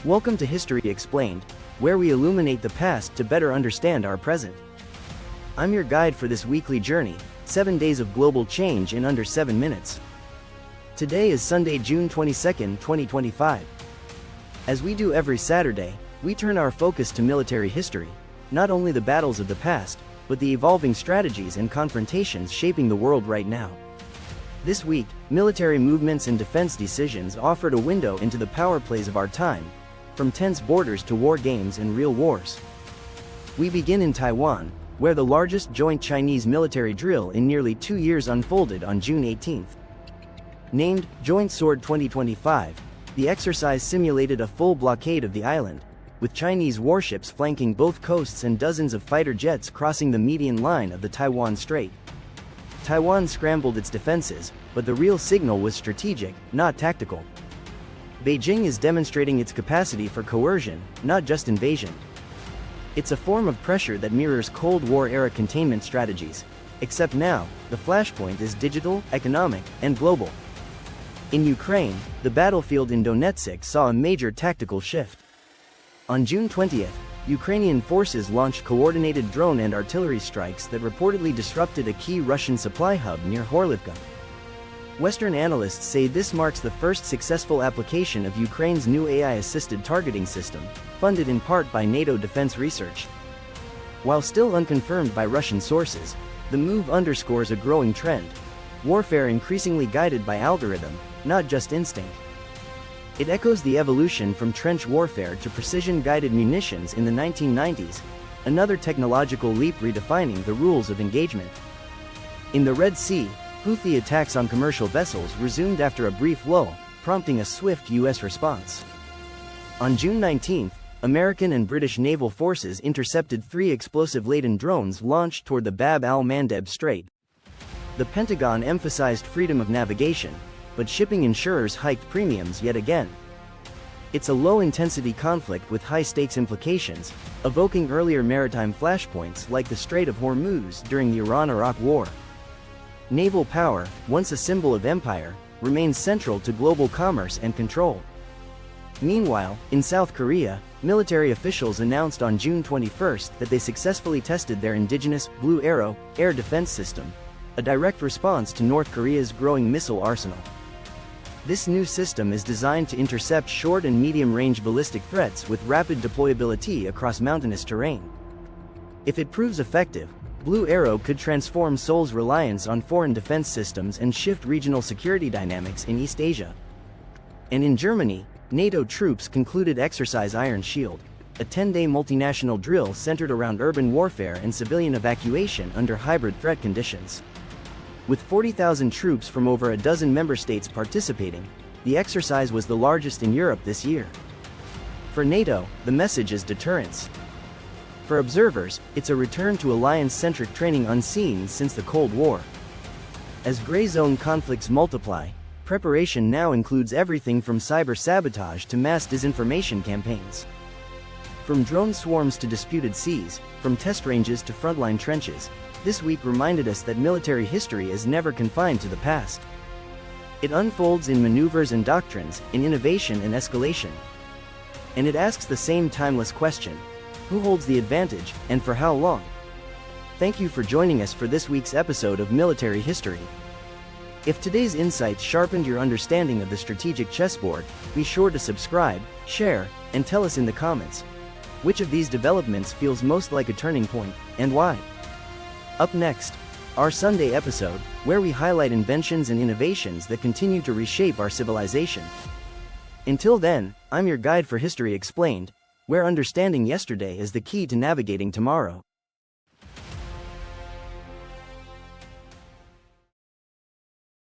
Welcome to History Explained, where we illuminate the past to better understand our present. I'm your guide for this weekly journey, 7 days of global change in under 7 minutes. Today is Sunday, June 22, 2025. As we do every Saturday, we turn our focus to military history, not only the battles of the past, but the evolving strategies and confrontations shaping the world right now. This week, military movements and defense decisions offered a window into the power plays of our time, from tense borders to war games and real wars. We begin in Taiwan, where the largest joint Chinese military drill in nearly 2 years unfolded on June 18. Named Joint Sword 2025, the exercise simulated a full blockade of the island, with Chinese warships flanking both coasts and dozens of fighter jets crossing the median line of the Taiwan Strait. Taiwan scrambled its defenses, but the real signal was strategic, not tactical. Beijing is demonstrating its capacity for coercion, not just invasion. It's a form of pressure that mirrors Cold War-era containment strategies, except now, the flashpoint is digital, economic, and global. In Ukraine, the battlefield in Donetsk saw a major tactical shift. On June 20th, Ukrainian forces launched coordinated drone and artillery strikes that reportedly disrupted a key Russian supply hub near Horlivka. Western analysts say this marks the first successful application of Ukraine's new AI-assisted targeting system, funded in part by NATO Defense Research. While still unconfirmed by Russian sources, the move underscores a growing trend: warfare increasingly guided by algorithm, not just instinct. It echoes the evolution from trench warfare to precision-guided munitions in the 1990s, another technological leap redefining the rules of engagement. In the Red Sea, Houthi attacks on commercial vessels resumed after a brief lull, prompting a swift U.S. response. On June 19, American and British naval forces intercepted 3 explosive-laden drones launched toward the Bab al-Mandeb Strait. The Pentagon emphasized freedom of navigation, but shipping insurers hiked premiums yet again. It's a low-intensity conflict with high-stakes implications, evoking earlier maritime flashpoints like the Strait of Hormuz during the Iran-Iraq War. Naval power, once a symbol of empire, remains central to global commerce and control. Meanwhile, in South Korea, military officials announced on June 21 that they successfully tested their indigenous Blue Arrow air defense system, a direct response to North Korea's growing missile arsenal. This new system is designed to intercept short and medium-range ballistic threats with rapid deployability across mountainous terrain. If it proves effective, Blue Arrow could transform Seoul's reliance on foreign defense systems and shift regional security dynamics in East Asia. And in Germany, NATO troops concluded Exercise Iron Shield, a 10-day multinational drill centered around urban warfare and civilian evacuation under hybrid threat conditions. With 40,000 troops from over a dozen member states participating, the exercise was the largest in Europe this year. For NATO, the message is deterrence. For observers, it's a return to alliance-centric training unseen since the Cold War. As gray zone conflicts multiply, preparation now includes everything from cyber sabotage to mass disinformation campaigns. From drone swarms to disputed seas, from test ranges to frontline trenches, this week reminded us that military history is never confined to the past. It unfolds in maneuvers and doctrines, in innovation and escalation. And it asks the same timeless question: who holds the advantage, and for how long? Thank you for joining us for this week's episode of Military History. If today's insights sharpened your understanding of the strategic chessboard, be sure to subscribe, share, and tell us in the comments which of these developments feels most like a turning point, and why. Up next, our Sunday episode, where we highlight inventions and innovations that continue to reshape our civilization. Until then, I'm your guide for History Explained, where understanding yesterday is the key to navigating tomorrow.